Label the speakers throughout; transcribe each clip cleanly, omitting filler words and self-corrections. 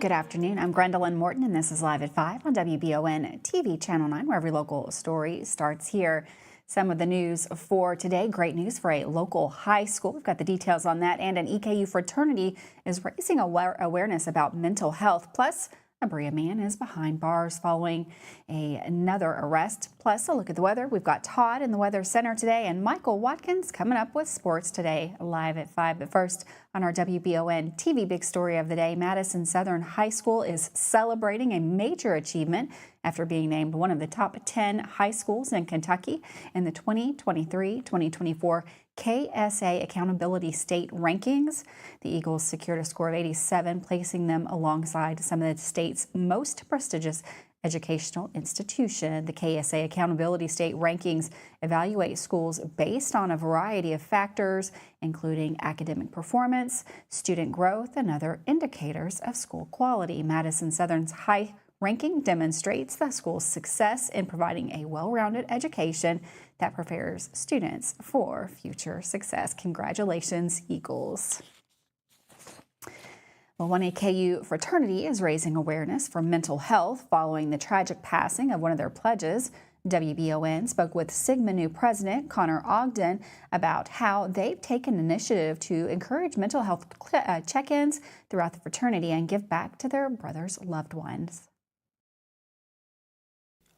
Speaker 1: Good afternoon. I'm Gwendolyn Morton, and this is Live at 5 on WBON TV Channel 9, where every local story starts here. Some of the news for today. Great news for a local high school. We've got the details on that. And an EKU fraternity is raising awareness about mental health. Plus, a Berea man is behind bars following another arrest. Plus, a look at the weather. We've got Todd in the Weather Center today and Michael Watkins coming up with sports today, live at 5. But first, on our WBON TV big story of the day, Madison Southern High School is celebrating a major achievement after being named one of the top 10 high schools in Kentucky in the 2023-2024 KSA Accountability State Rankings. The Eagles secured a score of 87, placing them alongside some of the state's most prestigious educational institution. The KSA Accountability State Rankings evaluate schools based on a variety of factors, including academic performance, student growth, and other indicators of school quality. Madison Southern's high ranking demonstrates the school's success in providing a well-rounded education that prepares students for future success. Congratulations, Eagles. Well, one EKU fraternity is raising awareness for mental health following the tragic passing of one of their pledges. WBON spoke with Sigma Nu President Connor Ogden about how they've taken initiative to encourage mental health check-ins throughout the fraternity and give back to their brothers' loved ones.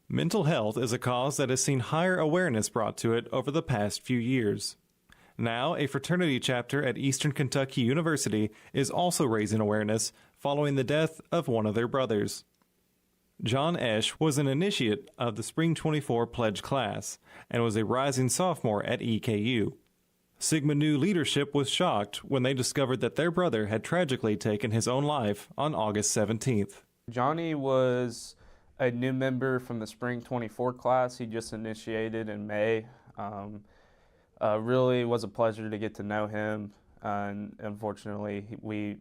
Speaker 2: Mental health is a cause that has seen higher awareness brought to it over the past few years. Now, a fraternity chapter at Eastern Kentucky University is also raising awareness following the death of one of their brothers. John Esch was an initiate of the Spring 24 Pledge class and was a rising sophomore at EKU. Sigma Nu leadership was shocked when they discovered that their brother had tragically taken his own life on August 17th.
Speaker 3: Johnny was a new member from the Spring 24 class. He just initiated in May. Really was a pleasure to get to know him, and unfortunately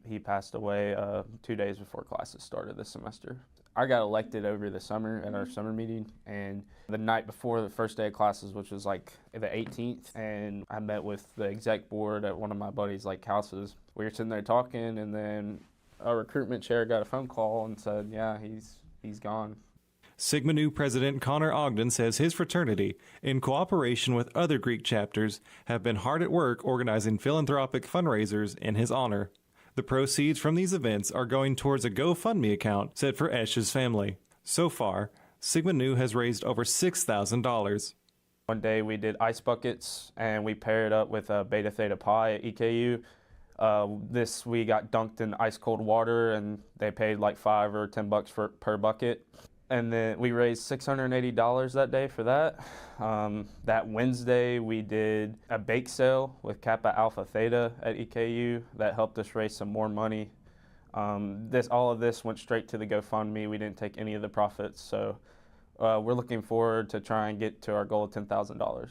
Speaker 3: he passed away 2 days before classes started this semester. I got elected over the summer at our summer meeting, and the night before the first day of classes, which was like the 18th, and I met with the exec board at one of my buddies' houses. We were sitting there talking, and then our recruitment chair got a phone call and said, yeah, he's gone.
Speaker 2: Sigma Nu President Connor Ogden says his fraternity, in cooperation with other Greek chapters, have been hard at work organizing philanthropic fundraisers in his honor. The proceeds from these events are going towards a GoFundMe account set for Esch's family. So far, Sigma Nu has raised over $6,000.
Speaker 3: One day we did ice buckets, and we paired up with Beta Theta Pi at EKU. We got dunked in ice cold water, and they paid like $5 or $10 per bucket. And then we raised $680 that day for that. That Wednesday we did a bake sale with Kappa Alpha Theta at EKU that helped us raise some more money. All of this went straight to the GoFundMe. We didn't take any of the profits, so we're looking forward to try and get to our goal of $10,000.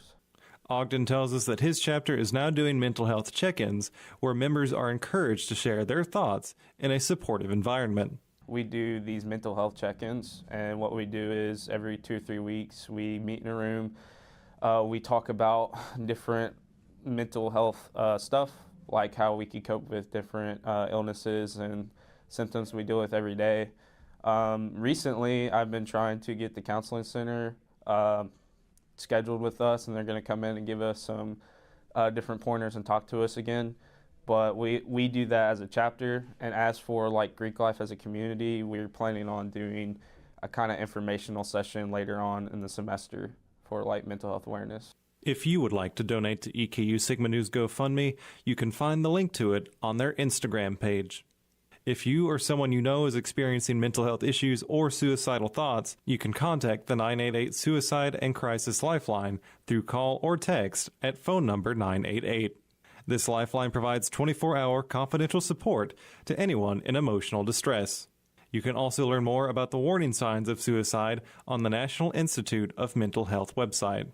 Speaker 2: Ogden tells us that his chapter is now doing mental health check-ins where members are encouraged to share their thoughts in a supportive environment.
Speaker 3: We do these mental health check-ins, and what we do is every 2 or 3 weeks we meet in a room. We talk about different mental health stuff, like how we can cope with different illnesses and symptoms we deal with every day. Recently, I've been trying to get the counseling center scheduled with us, and they're going to come in and give us some different pointers and talk to us again. But we do that as a chapter, and as for Greek life as a community, we're planning on doing a kind of informational session later on in the semester for mental health awareness.
Speaker 2: If you would like to donate to EKU Sigma Nu's GoFundMe, you can find the link to it on their Instagram page. If you or someone you know is experiencing mental health issues or suicidal thoughts, you can contact the 988 Suicide and Crisis Lifeline through call or text at phone number 988. This lifeline provides 24-hour confidential support to anyone in emotional distress. You can also learn more about the warning signs of suicide on the National Institute of Mental Health website.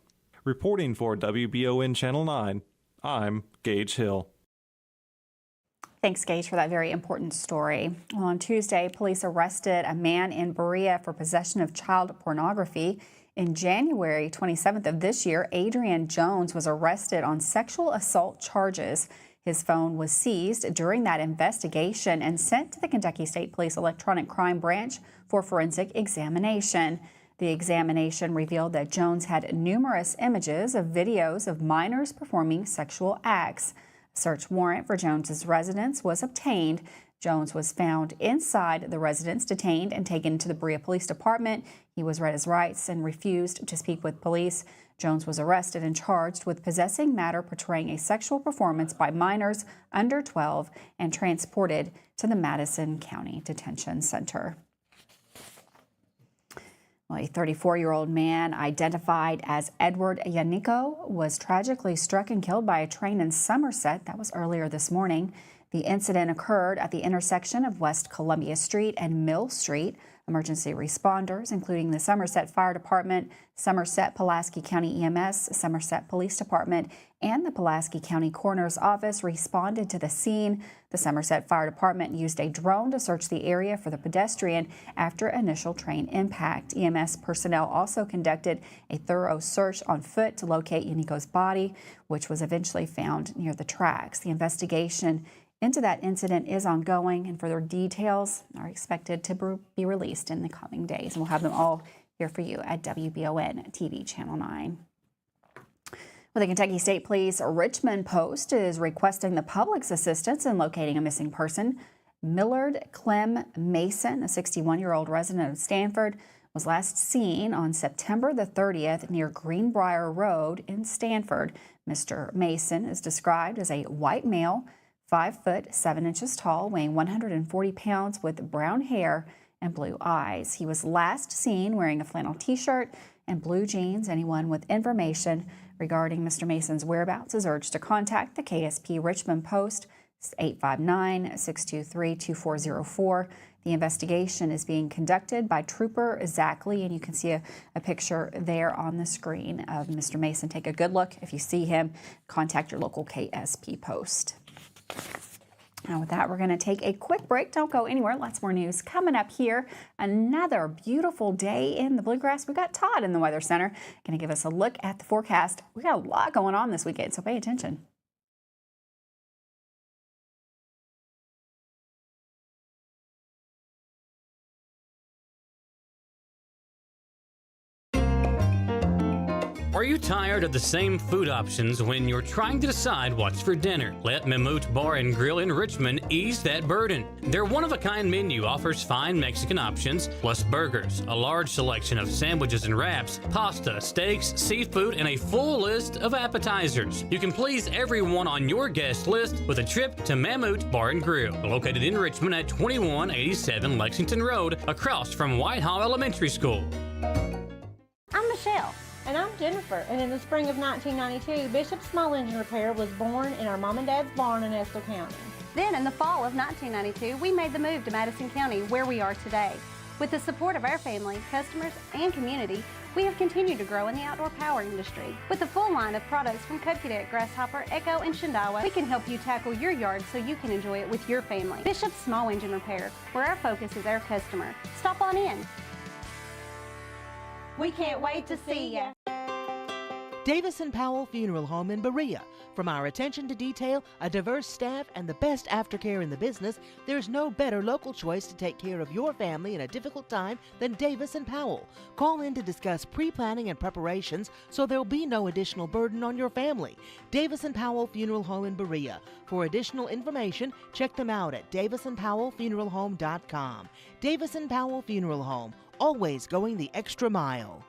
Speaker 2: Reporting for WBON Channel 9, I'm Gage Hill.
Speaker 1: Thanks, Gage, for that very important story. Well, on Tuesday, police arrested a man in Berea for possession of child pornography. In January 27th of this year, Adrian Jones was arrested on sexual assault charges. His phone was seized during that investigation and sent to the Kentucky State Police Electronic Crime Branch for forensic examination. The examination revealed that Jones had numerous images of videos of minors performing sexual acts. A search warrant for Jones's residence was obtained. Jones was found inside the residence, detained and taken to the Berea Police Department. He was read his rights and refused to speak with police. Jones was arrested and charged with possessing matter portraying a sexual performance by minors under 12 and transported to the Madison County Detention Center. Well, a 34-year-old man identified as Edward Yannico was tragically struck and killed by a train in Somerset. That was earlier this morning. The incident occurred at the intersection of West Columbia Street and Mill Street. Emergency responders, including the Somerset Fire Department, Somerset Pulaski County EMS, Somerset Police Department, and the Pulaski County Coroner's Office, responded to the scene. The Somerset Fire Department used a drone to search the area for the pedestrian after initial train impact. EMS personnel also conducted a thorough search on foot to locate Yannico's body, which was eventually found near the tracks. The investigation into that incident is ongoing, and further details are expected to be released in the coming days. And we'll have them all here for you at WBON TV Channel 9. Well, the Kentucky State Police Richmond Post is requesting the public's assistance in locating a missing person. Millard Clem Mason, a 61-year-old resident of Stanford, was last seen on September the 30th near Greenbrier Road in Stanford. Mr. Mason is described as a white male, 5 foot 7 inches tall, weighing 140 pounds, with brown hair and blue eyes. He was last seen wearing a flannel t-shirt and blue jeans. Anyone with information regarding Mr. Mason's whereabouts is urged to contact the KSP Richmond Post, 859-623-2404. The investigation is being conducted by Trooper Zach Lee, and you can see a picture there on the screen of Mr. Mason. Take a good look. If you see him, contact your local KSP Post. Now with that, we're going to take a quick break. Don't go anywhere. Lots more news coming up here. Another beautiful day in the Bluegrass. We've got Todd in the Weather Center going to give us a look at the forecast. We got a lot going on this weekend, so pay attention.
Speaker 4: Are you tired of the same food options when you're trying to decide what's for dinner? Let Mammut Bar and Grill in Richmond ease that burden. Their one-of-a-kind menu offers fine Mexican options, plus burgers, a large selection of sandwiches and wraps, pasta, steaks, seafood, and a full list of appetizers. You can please everyone on your guest list with a trip to Mammut Bar and Grill, located in Richmond at 2187 Lexington Road, across from Whitehall Elementary School.
Speaker 5: I'm Michelle. And I'm Jennifer, and in the spring of 1992, Bishop Small Engine Repair was born in our mom and dad's barn in Estill County.
Speaker 6: Then in the fall of 1992, we made the move to Madison County, where we are today. With the support of our family, customers, and community, we have continued to grow in the outdoor power industry. With a full line of products from Cupcake Deck, Grasshopper, Echo, and Shindawa, we can help you tackle your yard so you can enjoy it with your family. Bishop Small Engine Repair, where our focus is our customer. Stop on in.
Speaker 5: We can't wait to see ya.
Speaker 7: Davis & Powell Funeral Home in Berea. From our attention to detail, a diverse staff, and the best aftercare in the business, there's no better local choice to take care of your family in a difficult time than Davis & Powell. Call in to discuss pre-planning and preparations so there'll be no additional burden on your family. Davis & Powell Funeral Home in Berea. For additional information, check them out at davisandpowellfuneralhome.com. Davis & Powell Funeral Home, always going the extra mile.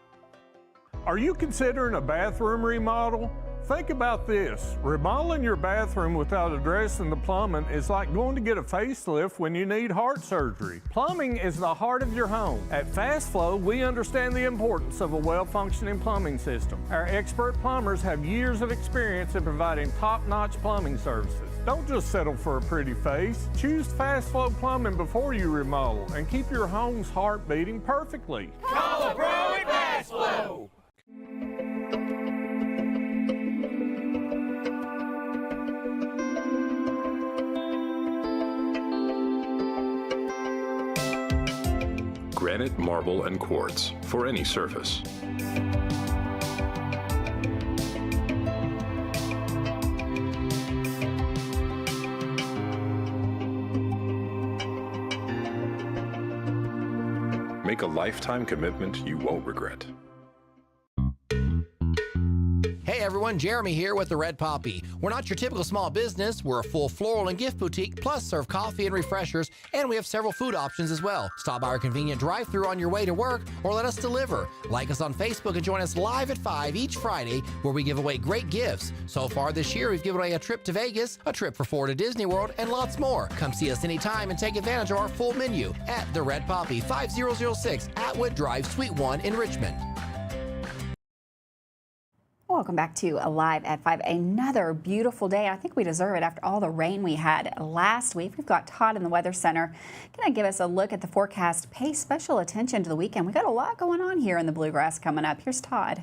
Speaker 8: Are you considering a bathroom remodel? Think about this. Remodeling your bathroom without addressing the plumbing is like going to get a facelift when you need heart surgery. Plumbing is the heart of your home. At Fast Flow, we understand the importance of a well-functioning plumbing system. Our expert plumbers have years of experience in providing top-notch plumbing services. Don't just settle for a pretty face. Choose Fast Flow Plumbing before you remodel and keep your home's heart beating perfectly.
Speaker 9: Call a pro at Fast Flow!
Speaker 10: Granite, marble, and quartz for any surface. Make a lifetime commitment you won't regret.
Speaker 11: Hey everyone, Jeremy here with the Red Poppy. We're not your typical small business. We're a full floral and gift boutique, plus serve coffee and refreshers, and we have several food options as well. Stop by our convenient drive-thru on your way to work or let us deliver. Like us on Facebook and join us live at 5 each Friday where we give away great gifts. So far this year, we've given away a trip to Vegas, a trip for 4 to Disney World, and lots more. Come see us anytime and take advantage of our full menu at the Red Poppy, 5006 Atwood Drive, Suite 1 in Richmond.
Speaker 1: Welcome back to Alive at 5. Another beautiful day. I think we deserve it after all the rain we had last week. We've got Todd in the Weather Center. Can I give us a look at the forecast? Pay special attention to the weekend. We got a lot going on here in the Bluegrass coming up. Here's Todd.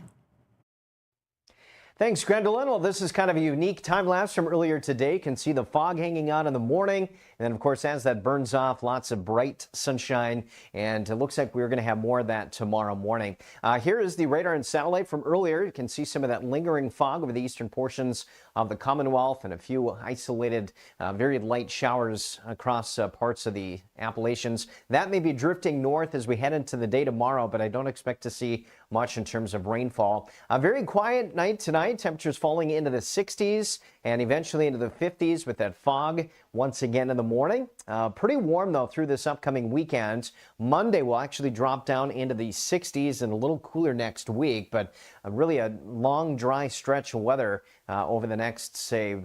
Speaker 12: Thanks, Gwendolyn. Well, this is kind of a unique time lapse from earlier today. You can see the fog hanging out in the morning. And then, of course, as that burns off, lots of bright sunshine. And it looks like we're going to have more of that tomorrow morning. Here is the radar and satellite from earlier. You can see some of that lingering fog over the eastern portions of the Commonwealth and a few isolated, very light showers across parts of the Appalachians. That may be drifting north as we head into the day tomorrow, but I don't expect to see much in terms of rainfall. A very quiet night tonight. Temperatures falling into the 60s and eventually into the 50s with that fog once again in the morning. Pretty warm, though, through this upcoming weekend. Monday will actually drop down into the 60s and a little cooler next week, but really a long, dry stretch of weather over the next, say,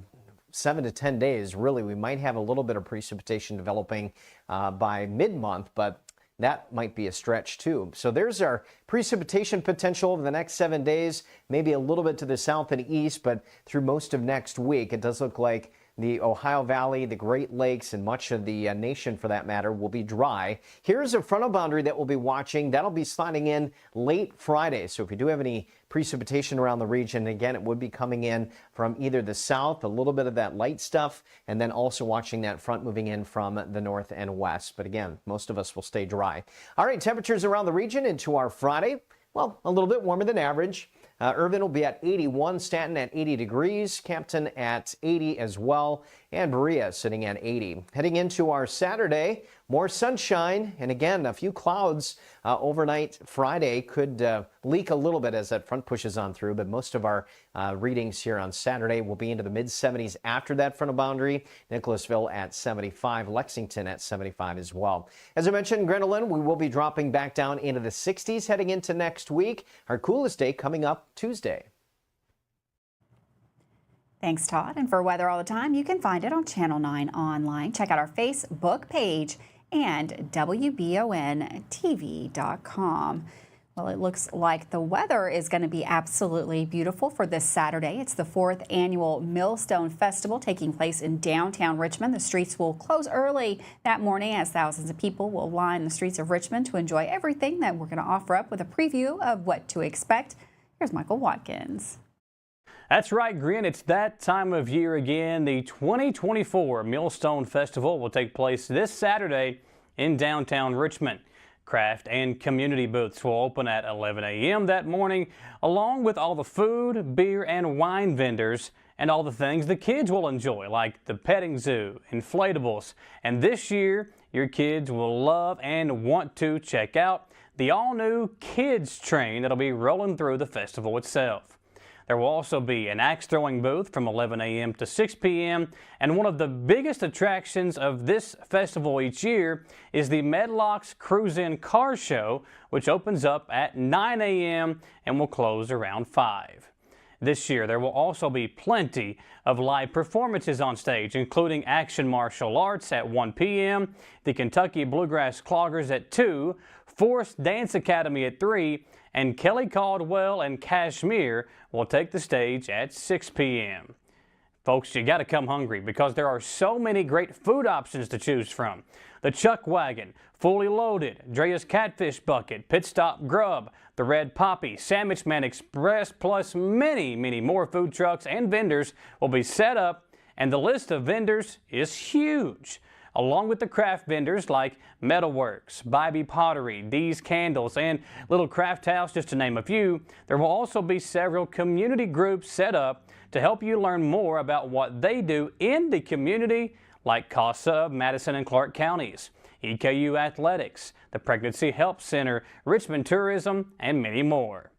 Speaker 12: 7 to 10 days. Really, we might have a little bit of precipitation developing by mid-month, but that might be a stretch too. So there's our precipitation potential over the next 7 days, maybe a little bit to the south and east, but through most of next week, it does look like the Ohio Valley, the Great Lakes, and much of the nation, for that matter, will be dry. Here's a frontal boundary that we'll be watching. That'll be sliding in late Friday. So if you do have any precipitation around the region, again, it would be coming in from either the south, a little bit of that light stuff, and then also watching that front moving in from the north and west. But again, most of us will stay dry. All right, temperatures around the region into our Friday. Well, a little bit warmer than average. Irvin will be at 81, Stanton at 80 degrees, Campton at 80 as well, and Berea sitting at 80. Heading into our Saturday, more sunshine, and again, a few clouds overnight. Friday could leak a little bit as that front pushes on through, but most of our readings here on Saturday will be into the mid-70s after that frontal boundary. Nicholasville at 75, Lexington at 75 as well. As I mentioned, Gwendolyn, we will be dropping back down into the 60s heading into next week. Our coolest day coming up Tuesday.
Speaker 1: Thanks, Todd. And for weather all the time, you can find it on Channel 9 online. Check out our Facebook page and WBONTV.com. Well, it looks like the weather is going to be absolutely beautiful for this Saturday. It's the 4th annual Millstone Festival taking place in downtown Richmond. The streets will close early that morning as thousands of people will line the streets of Richmond to enjoy everything that we're going to offer up with a preview of what to expect. Here's Michael Watkins.
Speaker 4: That's right, Grin. It's that time of year again. The 2024 Millstone Festival will take place this Saturday in downtown Richmond. Craft and community booths will open at 11 a.m. that morning, along with all the food, beer, and wine vendors and all the things the kids will enjoy, like the petting zoo, inflatables. And this year, your kids will love and want to check out the all-new kids train that'll be rolling through the festival itself. There will also be an axe throwing booth from 11 a.m. to 6 p.m. And one of the biggest attractions of this festival each year is the Medlock's Cruise-In Car Show, which opens up at 9 a.m. and will close around 5. This year, there will also be plenty of live performances on stage, including Action Martial Arts at 1 p.m., the Kentucky Bluegrass Cloggers at 2, Forest Dance Academy at 3, and Kelly Caldwell and Kashmir will take the stage at 6 p.m. Folks, you got to come hungry because there are so many great food options to choose from. The Chuck Wagon, Fully Loaded, Drea's Catfish Bucket, Pit Stop Grub, the Red Poppy, Sandwich Man Express, plus many, many more food trucks and vendors will be set up, and the list of vendors is huge. Along with the craft vendors like Metalworks, Bybee Pottery, Dee's Candles, and Little Craft House, just to name a few, there will also be several community groups set up to help you learn more about what they do in the community, like CASA of Madison and Clark counties, EKU Athletics, the Pregnancy Help Center, Richmond Tourism, and many more.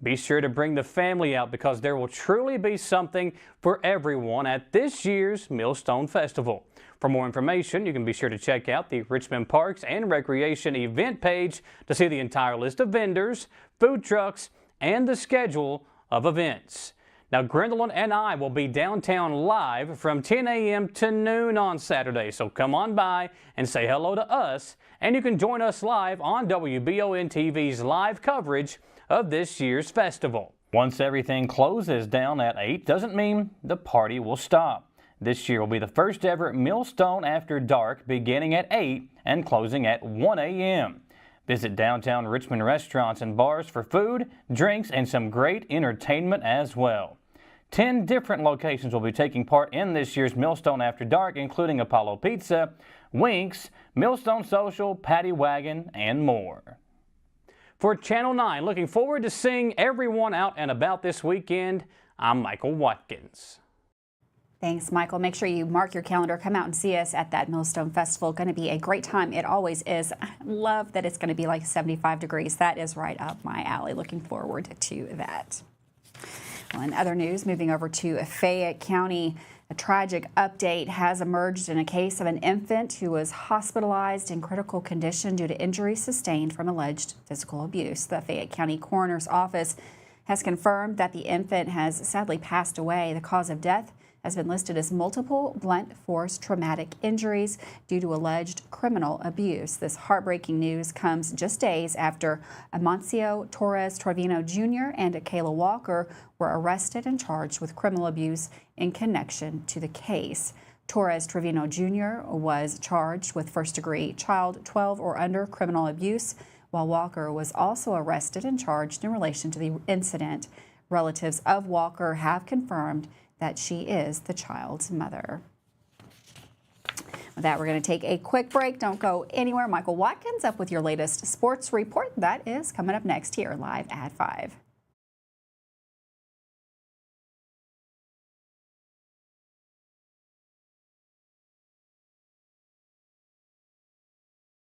Speaker 4: Be sure to bring the family out because there will truly be something for everyone at this year's Millstone Festival. For more information, you can be sure to check out the Richmond Parks and Recreation event page to see the entire list of vendors, food trucks, and the schedule of events. Now, Gwendolyn and I will be downtown live from 10 a.m. to noon on Saturday, so come on by and say hello to us, and you can join us live on WBON TV's live coverage of this year's festival. Once everything closes down at 8 doesn't mean the party will stop. This year will be the first ever Millstone After Dark, beginning at 8 and closing at 1 a.m. Visit downtown Richmond restaurants and bars for food, drinks, and some great entertainment as well. 10 different locations will be taking part in this year's Millstone After Dark, including Apollo Pizza, Winks, Millstone Social, Paddy Wagon, and more. For Channel 9, looking forward to seeing everyone out and about this weekend, I'm Michael Watkins.
Speaker 1: Thanks, Michael. Make sure you mark your calendar. Come out and see us at that Millstone Festival. Going to be a great time. It always is. I love that it's going to be like 75 degrees. That is right up my alley. Looking forward to that. Well, in other news, moving over to Fayette County, a tragic update has emerged in a case of an infant who was hospitalized in critical condition due to injuries sustained from alleged physical abuse. The Fayette County Coroner's Office has confirmed that the infant has sadly passed away. The cause of death has been listed as multiple blunt force traumatic injuries due to alleged criminal abuse. This heartbreaking news comes just days after Amancio Torres Trevino Jr. and Kayla Walker were arrested and charged with criminal abuse in connection to the case. Torres Trevino Jr. was charged with first-degree child 12 or under criminal abuse, while Walker was also arrested and charged in relation to the incident. Relatives of Walker have confirmed that she is the child's mother. With that, we're going to take a quick break. Don't go anywhere. Michael Watkins up with your latest sports report. That is coming up next here live at 5.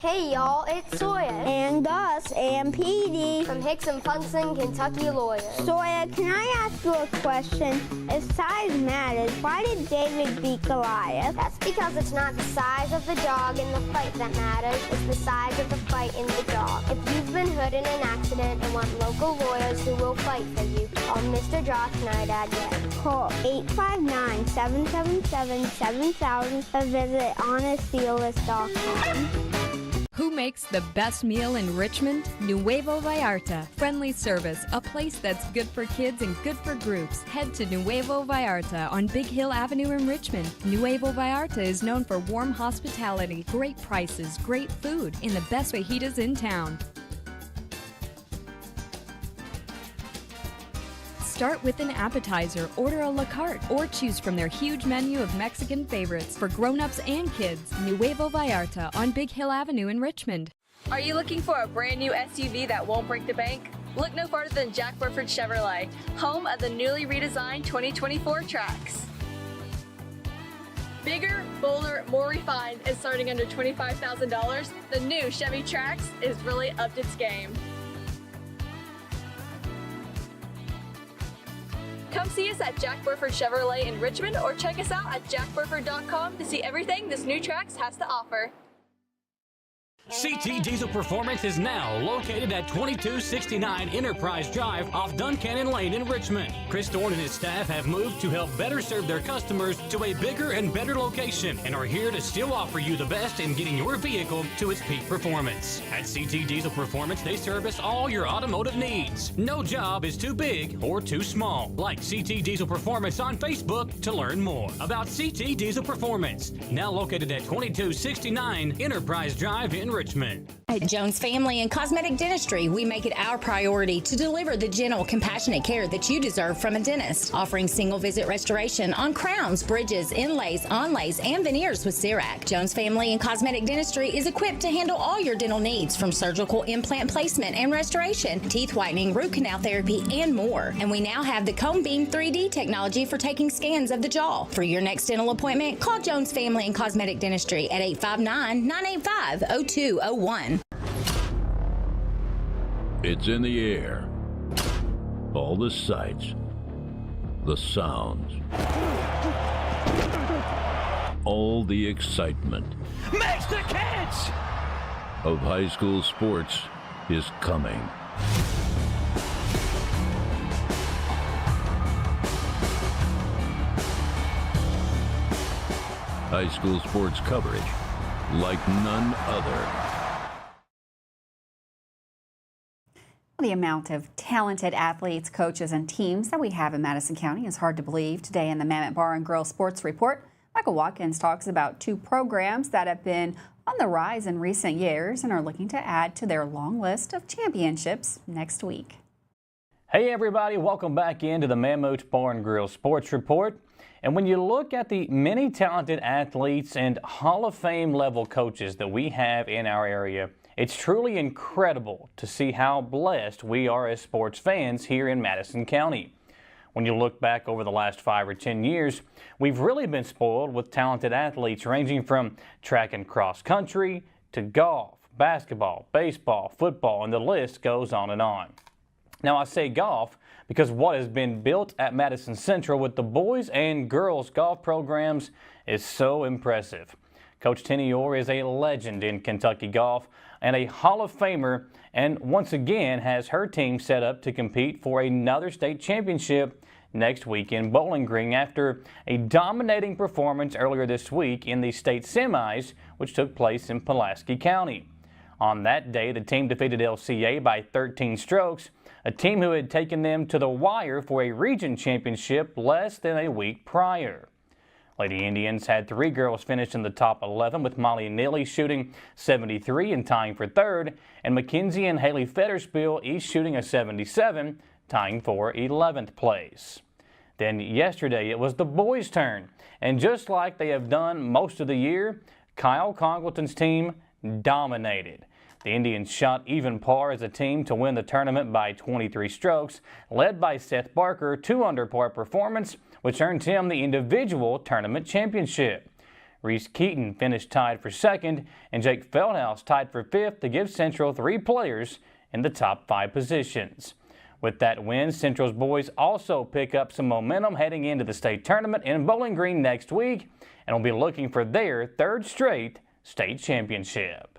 Speaker 13: Hey y'all, it's Sawyer.
Speaker 14: And Gus and Petey.
Speaker 13: From Hicks and Punson, Kentucky Lawyers.
Speaker 14: Sawyer, can I ask you a question? If size matters, why did David beat Goliath?
Speaker 13: That's because it's not the size of the dog in the fight that matters, it's the size of the fight in the dog. If you've been hurt in an accident and want local lawyers who will fight for you, call Mr. Josh Nidad yet.
Speaker 14: Call 859-777-7000 or visit honestdealers.com.
Speaker 15: Who makes the best meal in Richmond? Nuevo Vallarta. Friendly service, a place that's good for kids and good for groups. Head to Nuevo Vallarta on Big Hill Avenue in Richmond. Nuevo Vallarta is known for warm hospitality, great prices, great food, and the best fajitas in town. Start with an appetizer, order a la carte, or choose from their huge menu of Mexican favorites for grown-ups and kids. Nuevo Vallarta on Big Hill Avenue in Richmond.
Speaker 16: Are you looking for a brand new SUV that won't break the bank? Look no farther than Jack Burford Chevrolet, home of the newly redesigned 2024 Trax. Bigger, bolder, more refined, and starting under $25,000, the new Chevy Trax is really upped its game. Come see us at Jack Burford Chevrolet in Richmond or check us out at jackburford.com to see everything this new Trax has to offer.
Speaker 4: CT Diesel Performance is now located at 2269 Enterprise Drive off Duncannon Lane in Richmond. Chris Thorne and his staff have moved to help better serve their customers to a bigger and better location and are here to still offer you the best in getting your vehicle to its peak performance. At CT Diesel Performance, they service all your automotive needs. No job is too big or too small. Like CT Diesel Performance on Facebook to learn more about CT Diesel Performance. Now located at 2269 Enterprise Drive in Richmond.
Speaker 17: At Jones Family and Cosmetic Dentistry, we make it our priority to deliver the gentle, compassionate care that you deserve from a dentist. Offering single visit restoration on crowns, bridges, inlays, onlays, and veneers with CERAC. Jones Family and Cosmetic Dentistry is equipped to handle all your dental needs, from surgical implant placement and restoration, teeth whitening, root canal therapy, and more. And we now have the Cone Beam 3D technology for taking scans of the jaw. For your next dental appointment, call Jones Family and Cosmetic Dentistry at 859-985-0201.
Speaker 18: It's in the air. All the sights, the sounds, all the excitement.
Speaker 9: Makes the catch!
Speaker 18: Of high school sports is coming. High school sports coverage like none other.
Speaker 1: The amount of talented athletes, coaches, and teams that we have in Madison County is hard to believe. Today in the Mammoth Bar and Grill Sports Report, Michael Watkins talks about two programs that have been on the rise in recent years and are looking to add to their long list of championships next week.
Speaker 19: Hey everybody, welcome back into the Mammoth Bar and Grill Sports Report. And when you look at the many talented athletes and Hall of Fame level coaches that we have in our area, it's truly incredible to see how blessed we are as sports fans here in Madison County. When you look back over the last 5 or 10 years, we've really been spoiled with talented athletes ranging from track and cross country to golf, basketball, baseball, football, and the list goes on and on. Now I say golf because what has been built at Madison Central with the boys and girls golf programs is so impressive. Coach Tenny Orr is a legend in Kentucky golf and a Hall of Famer, and once again has her team set up to compete for another state championship next week in Bowling Green after a dominating performance earlier this week in the state semis, which took place in Pulaski County. On that day, the team defeated LCA by 13 strokes, a team who had taken them to the wire for a region championship less than a week prior. Lady Indians had 3 girls finish in the top 11, with Molly Neely shooting 73 and tying for 3rd, and Mackenzie and Haley Fetterspiel each shooting a 77, tying for 11th place. Then yesterday it was the boys' turn, and just like they have done most of the year, Kyle Congleton's team dominated. The Indians shot even par as a team to win the tournament by 23 strokes, led by Seth Barker, 2 under par performance, which earned him the individual tournament championship. Reese Keaton finished tied for 2nd, and Jake Feldhouse tied for 5th to give Central 3 players in the top 5 positions. With that win, Central's boys also pick up some momentum heading into the state tournament in Bowling Green next week, and will be looking for their 3rd straight state championship.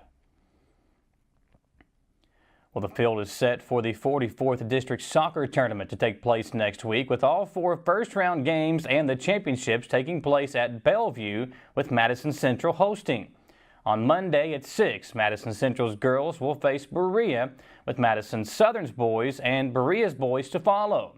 Speaker 19: Well, the field is set for the 44th District Soccer Tournament to take place next week, with all 4 first-round games and the championships taking place at Bellevue, with Madison Central hosting. On Monday at 6, Madison Central's girls will face Berea, with Madison Southern's boys and Berea's boys to follow.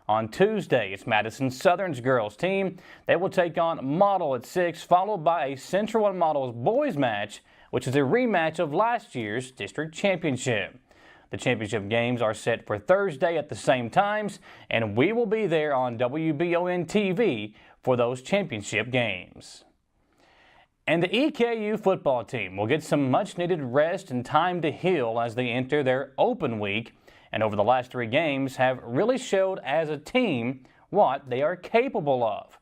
Speaker 19: On Tuesday, it's Madison Southern's girls team. They will take on Model at 6, followed by a Central and Model's boys match, which is a rematch of last year's district championship. The championship games are set for Thursday at the same times, and we will be there on WBON TV for those championship games. And the EKU football team will get some much-needed rest and time to heal as they enter their open week, and over the last 3 games have really showed as a team what they are capable of.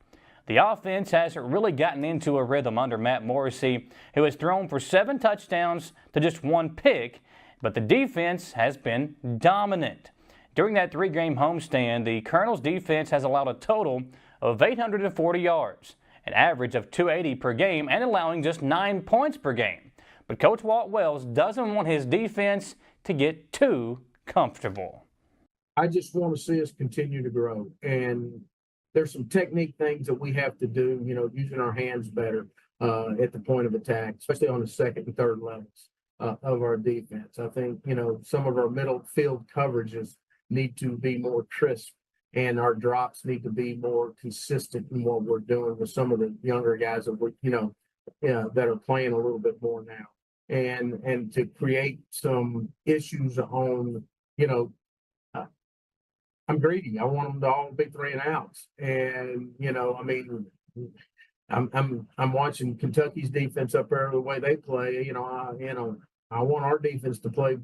Speaker 19: The offense has really gotten into a rhythm under Matt Morrissey, who has thrown for 7 touchdowns to just 1 pick, but the defense has been dominant. During that 3-game homestand, the Colonels' defense has allowed a total of 840 yards, an average of 280 per game, and allowing just 9 points per game. But Coach Walt Wells doesn't want his defense to get too comfortable.
Speaker 20: I just want to see us continue to grow, and there's some technique things that we have to do, using our hands better at the point of attack, especially on the 2nd and 3rd levels of our defense. I think, some of our middle field coverages need to be more crisp, and our drops need to be more consistent in what we're doing with some of the younger guys that that are playing a little bit more now. and to create some issues on, I'm greedy. I want them to all be 3 and outs. And, I'm watching Kentucky's defense up there, the way they play. I want our defense to play,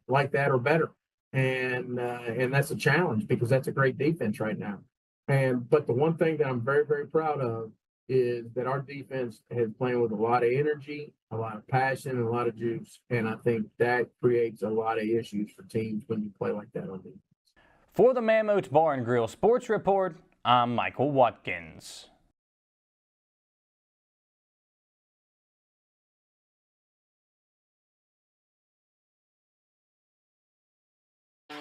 Speaker 20: like that or better. And that's a challenge because that's a great defense right now. But the one thing that I'm very, very proud of is that our defense has playing with a lot of energy, a lot of passion, and a lot of juice. And I think that creates a lot of issues for teams when you play like that on defense.
Speaker 19: For the Mammoth Bar and Grill Sports Report, I'm Michael Watkins.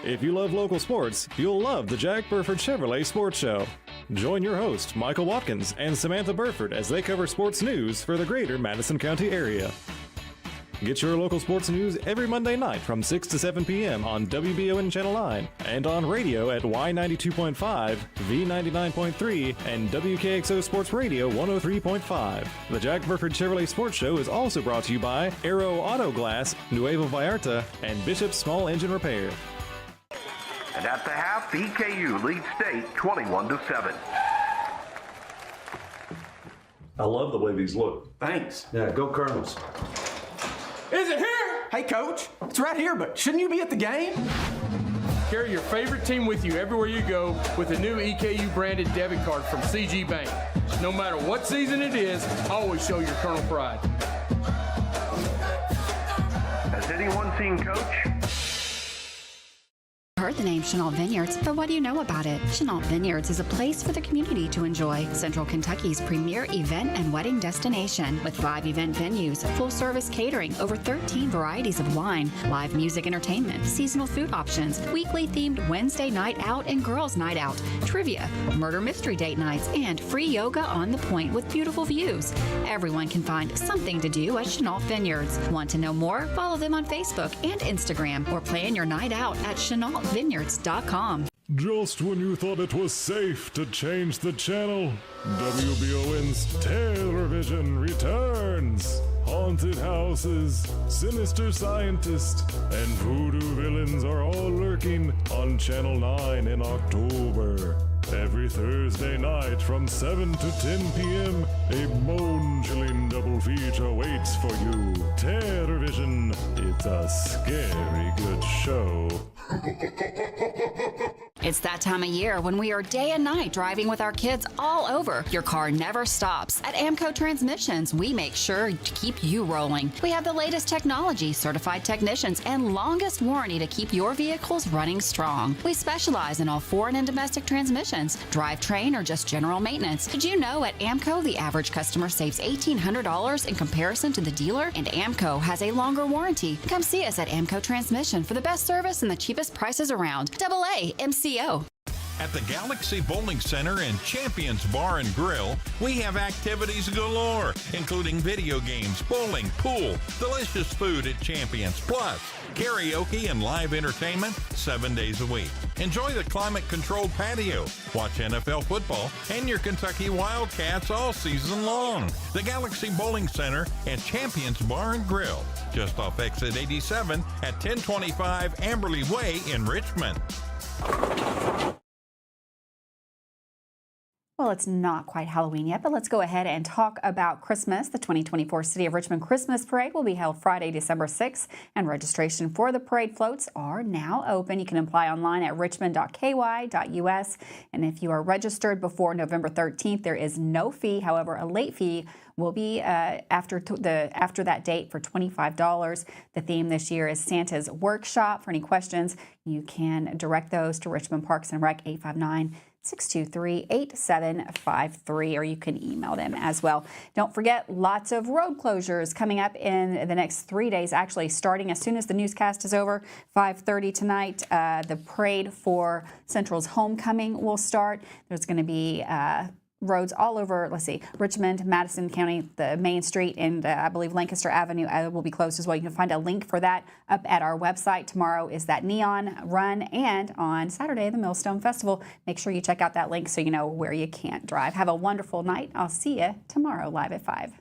Speaker 2: If you love local sports, you'll love the Jack Burford Chevrolet Sports Show. Join your host, Michael Watkins, and Samantha Burford as they cover sports news for the greater Madison County area. Get your local sports news every Monday night from 6 to 7 p.m. on WBON Channel 9 and on radio at Y92.5, V99.3, and WKXO Sports Radio 103.5. The Jack Burford Chevrolet Sports Show is also brought to you by Aero Auto Glass, Nuevo Vallarta, and Bishop's Small Engine Repair.
Speaker 21: And at the half, the EKU leads state 21-7.
Speaker 22: I love the way these look.
Speaker 23: Thanks.
Speaker 22: Yeah, go Colonels.
Speaker 23: Is it here? Hey, Coach. It's right here, but shouldn't you be at the game?
Speaker 24: Carry your favorite team with you everywhere you go with a new EKU branded debit card from CG Bank. No matter what season it is, always show your Colonel pride.
Speaker 21: Has anyone seen Coach?
Speaker 1: Heard the name Chenault Vineyards, but what do you know about it? Chenault Vineyards is a place for the community to enjoy. Central Kentucky's premier event and wedding destination with 5 event venues, full-service catering, over 13 varieties of wine, live music entertainment, seasonal food options, weekly themed Wednesday night out and girls night out, trivia, murder mystery date nights, and free yoga on the point with beautiful views. Everyone can find something to do at Chenault Vineyards. Want to know more? Follow them on Facebook and Instagram or plan your night out at ChenaultVineyards.com.
Speaker 25: Just when you thought it was safe to change the channel, WBON's Television returns. Haunted houses, sinister scientists, and voodoo villains are all lurking on Channel 9 in October. Every Thursday night from 7 to 10 p.m., a bone-chilling double feature waits for you. Television, it's a scary good show.
Speaker 1: It's that time of year when we are day and night driving with our kids all over. Your car never stops. At AMCO Transmissions, we make sure to keep you rolling. We have the latest technology, certified technicians, and longest warranty to keep your vehicles running strong. We specialize in all foreign and domestic transmissions, drivetrain, or just general maintenance. Did you know at AMCO the average customer saves $1,800 in comparison to the dealer? And AMCO has a longer warranty. Come see us at AMCO Transmission for the best service and the cheapest prices around. AA MCO.
Speaker 26: At the Galaxy Bowling Center and Champions Bar and Grill, we have activities galore, including video games, bowling, pool, delicious food at Champions, plus karaoke and live entertainment 7 days a week. Enjoy the climate-controlled patio, watch NFL football, and your Kentucky Wildcats all season long. The Galaxy Bowling Center and Champions Bar and Grill, just off exit 87 at 1025 Amberley Way in Richmond.
Speaker 1: Well, it's not quite Halloween yet, but let's go ahead and talk about Christmas. The 2024 City of Richmond Christmas Parade will be held Friday, December 6th, and registration for the parade floats are now open. You can apply online at richmond.ky.us, and if you are registered before November 13th, there is no fee. However, a late fee will be after that date for $25. The theme this year is Santa's Workshop. For any questions, you can direct those to Richmond Parks and Rec 859-623-8753, or you can email them as well. Don't forget, lots of road closures coming up in the next 3 days, actually starting as soon as the newscast is over, 5:30 tonight. The parade for Central's homecoming will start. There's going to be roads all over, Richmond, Madison County, the Main Street, and I believe Lancaster Avenue will be closed as well. You can find a link for that up at our website. Tomorrow is that Neon Run, and on Saturday, the Millstone Festival. Make sure you check out that link so you know where you can't drive. Have a wonderful night. I'll see you tomorrow live at 5.